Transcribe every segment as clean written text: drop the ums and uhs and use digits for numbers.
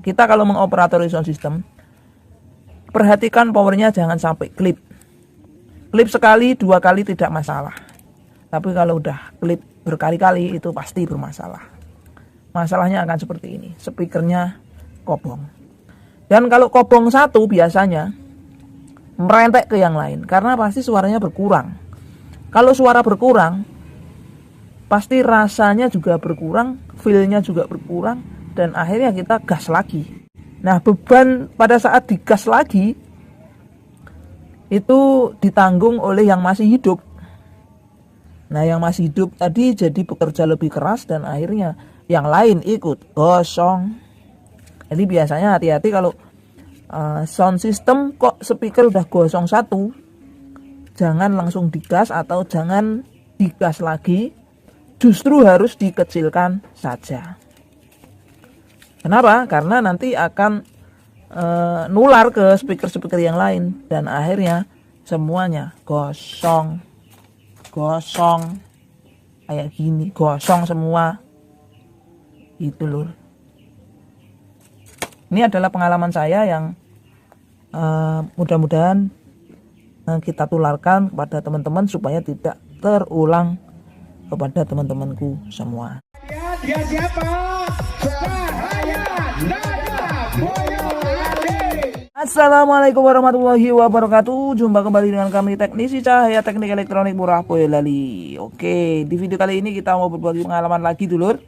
kita kalau mengoperatori sound system, perhatikan powernya jangan sampai klip. Klip sekali, 2 kali tidak masalah. Tapi kalau udah klip berkali-kali itu pasti bermasalah. Masalahnya akan seperti ini, speakernya kobong. Dan kalau kobong satu biasanya merentek ke yang lain, karena pasti suaranya berkurang. Kalau suara berkurang, pasti rasanya juga berkurang, feel-nya juga berkurang, dan akhirnya kita gas lagi. Nah, beban pada saat digas lagi itu ditanggung oleh yang masih hidup. Nah, yang masih hidup tadi jadi bekerja lebih keras dan akhirnya yang lain ikut gosong. Jadi biasanya hati-hati kalau sound system kok speaker udah gosong satu, jangan langsung digas atau jangan digas lagi, justru harus dikecilkan saja. Kenapa? Karena nanti akan nular ke speaker-speaker yang lain dan akhirnya semuanya gosong kayak gini, gosong semua itu lur. Ini adalah pengalaman saya yang mudah-mudahan kita tularkan kepada teman-teman supaya tidak terulang kepada teman-temanku semua. Dia siapa? Assalamualaikum warahmatullahi wabarakatuh. Jumpa kembali dengan kami teknisi cahaya teknik elektronik murah Boyolali. Oke, di video kali ini kita mau berbagi pengalaman lagi dulur.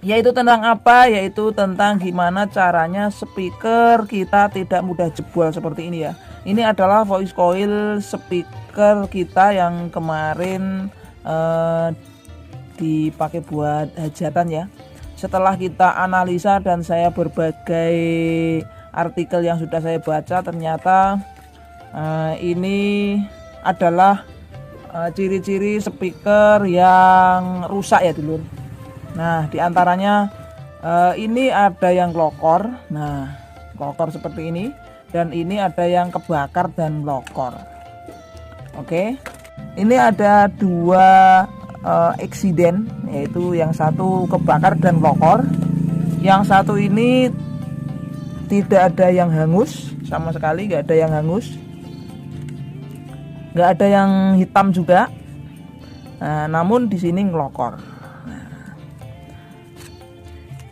Yaitu tentang apa? Yaitu tentang gimana caranya speaker kita tidak mudah jebol seperti ini ya. Ini adalah voice coil speaker kita yang kemarin dipakai buat hajatan ya. Setelah kita analisa dan saya berbagai artikel yang sudah saya baca, ternyata ini adalah ciri-ciri speaker yang rusak ya dulur. Nah, diantaranya ini ada yang klokor. Nah, klokor seperti ini, dan ini ada yang kebakar dan melokor. Oke, ini ada 2 eksiden, yaitu yang satu kebakar dan melokor, yang satu ini tidak ada yang hangus sama sekali, nggak ada yang hangus, nggak ada yang hitam juga. Nah, namun di sini ngelokor. Nah,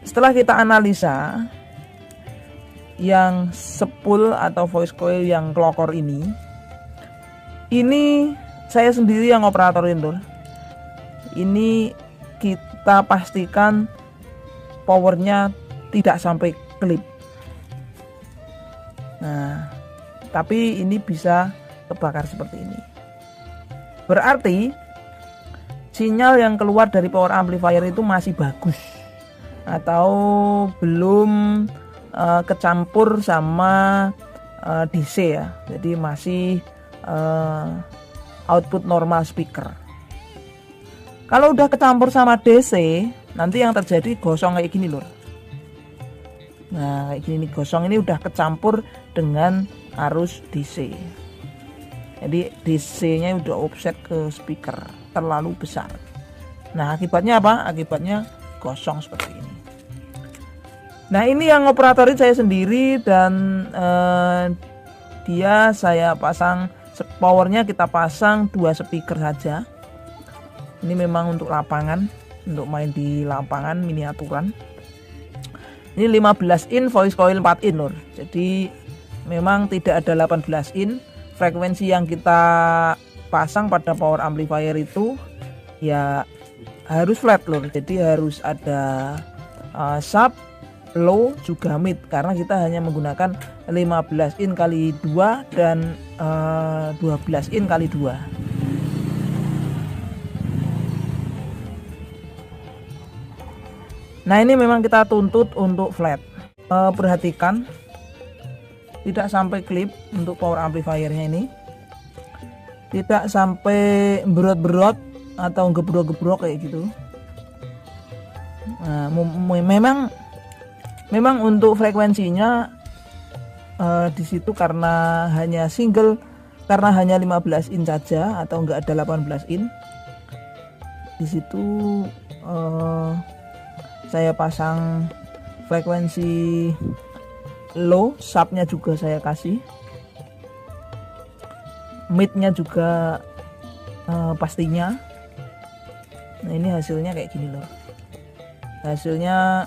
setelah kita analisa yang spool atau voice coil yang kelokor ini saya sendiri yang operatorin tuh. Ini kita pastikan powernya tidak sampai klip. Nah, tapi ini bisa kebakar seperti ini. Berarti sinyal yang keluar dari power amplifier itu masih bagus atau belum kecampur sama DC ya. Jadi masih output normal speaker. Kalau udah kecampur sama DC, nanti yang terjadi gosong kayak gini lur. Nah, kayak gini gosong, ini udah kecampur dengan arus DC. Jadi DC-nya udah offset ke speaker terlalu besar. Nah, akibatnya apa? Akibatnya gosong seperti ini. Nah, ini yang operatorin saya sendiri dan dia saya pasang powernya, kita pasang 2 speaker saja. Ini memang untuk lapangan, untuk main di lapangan miniaturan. Ini 15 in voice coil 4 in lur. Jadi memang tidak ada 18 in. Frekuensi yang kita pasang pada power amplifier itu ya harus flat lur. Jadi harus ada sub, low, juga mid, karena kita hanya menggunakan 15 in kali 2 dan 12 in kali 2. Nah, ini memang kita tuntut untuk flat. Perhatikan tidak sampai klip untuk power amplifiernya ini, tidak sampai berot-berot atau gebrok-gebrok kayak gitu. Nah, memang untuk frekuensinya di situ karena hanya single, karena hanya 15 in saja atau enggak ada 18 in. Di situ saya pasang frekuensi low, subnya juga saya kasih, midnya juga pastinya. Nah ini hasilnya kayak gini loh, hasilnya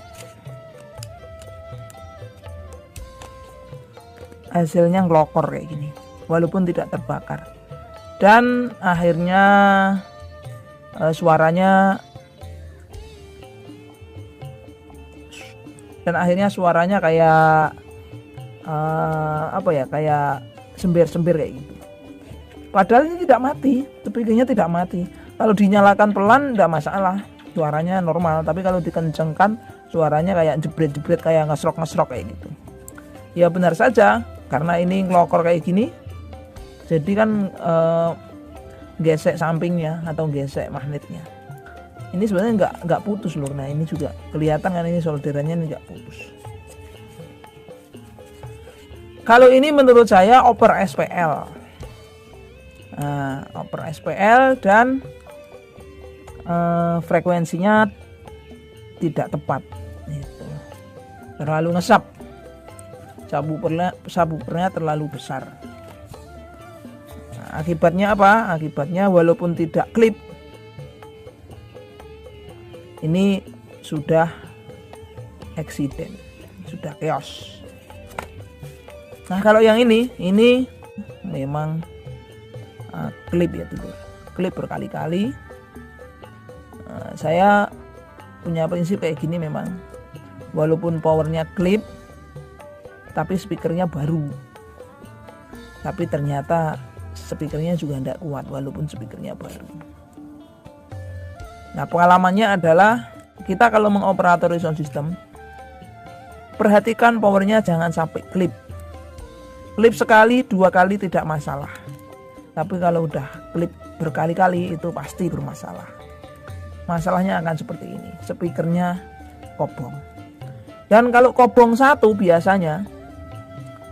ngelokor kayak gini walaupun tidak terbakar, dan akhirnya suaranya kayak kayak sembir-sembir kayak gitu. Padahal ini tidak mati, speakernya tidak mati. Kalau dinyalakan pelan tidak masalah, suaranya normal. Tapi kalau dikencengkan suaranya kayak jebret-jebret, kayak ngesrok-ngesrok kayak gitu. Ya benar saja, karena ini ngelokor kayak gini, jadi kan gesek sampingnya atau gesek magnetnya. Ini sebenarnya nggak putus loh. Nah ini juga kelihatan kan, ini solderannya nggak putus. Kalau ini menurut saya over SPL. Over SPL dan frekuensinya tidak tepat gitu. Terlalu ngesap, subwoofernya terlalu besar. Nah, akibatnya apa? Akibatnya walaupun tidak klip, ini sudah eksiden, sudah chaos. Nah kalau yang ini memang klip ya dulu, klip berkali-kali. Saya punya prinsip kayak gini, memang walaupun powernya klip tapi speakernya baru, tapi ternyata speakernya juga tidak kuat walaupun speakernya baru. Nah pengalamannya adalah kita kalau mengoperatori sound system, perhatikan powernya jangan sampai klip sekali 2 kali tidak masalah. Tapi kalau udah klip berkali-kali itu pasti bermasalah. Masalahnya akan seperti ini, speakernya kobong. Dan kalau kobong satu biasanya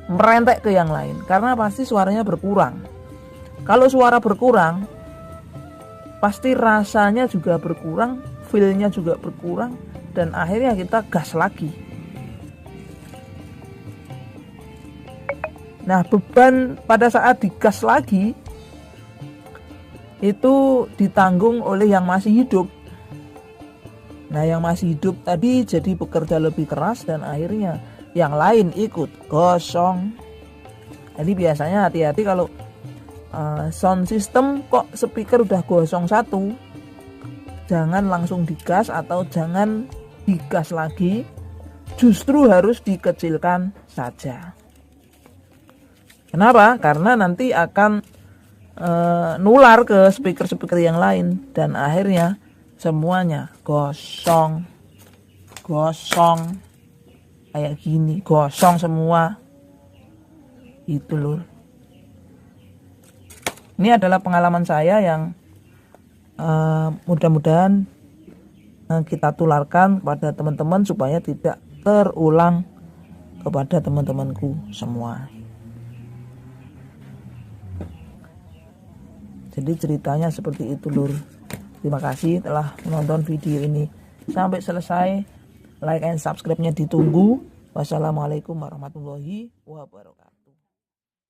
merentek ke yang lain, karena pasti suaranya berkurang. Kalau suara berkurang, pasti rasanya juga berkurang, feel-nya juga berkurang, dan akhirnya kita gas lagi. Nah beban pada saat digas lagi itu ditanggung oleh yang masih hidup. Nah yang masih hidup tadi jadi bekerja lebih keras, dan akhirnya yang lain ikut gosong. Jadi biasanya hati-hati kalau sound system kok speaker udah gosong satu, jangan langsung digas atau jangan digas lagi, justru harus dikecilkan saja. Kenapa? Karena nanti akan nular ke speaker-speaker yang lain, dan akhirnya semuanya gosong kayak gini, gosong semua itu loh. Ini adalah pengalaman saya yang mudah-mudahan kita tularkan kepada teman-teman supaya tidak terulang kepada teman-temanku semua. Jadi ceritanya seperti itu lur. Terima kasih telah menonton video ini sampai selesai. Like and subscribe-nya ditunggu. Wassalamualaikum warahmatullahi wabarakatuh.